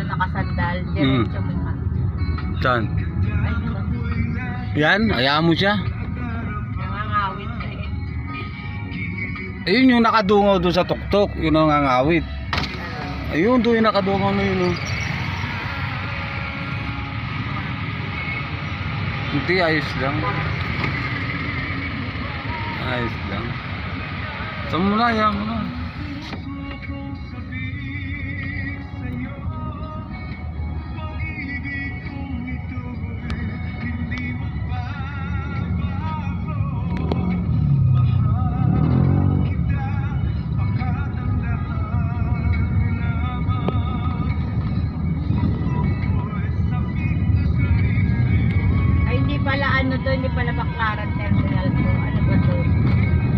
nakasandal. Diretso mo na. Saan? Ay, diba? Yan, hayaan mo siya. Nangangawit na eh. Ayun yung nakadungaw doon sa tuktok, yun ang nangangawit. Ayun, doon yung nakadungaw na yun. Oh. Hindi, ayos lang. Ayos lang. Saan mo na, hayaan mo na.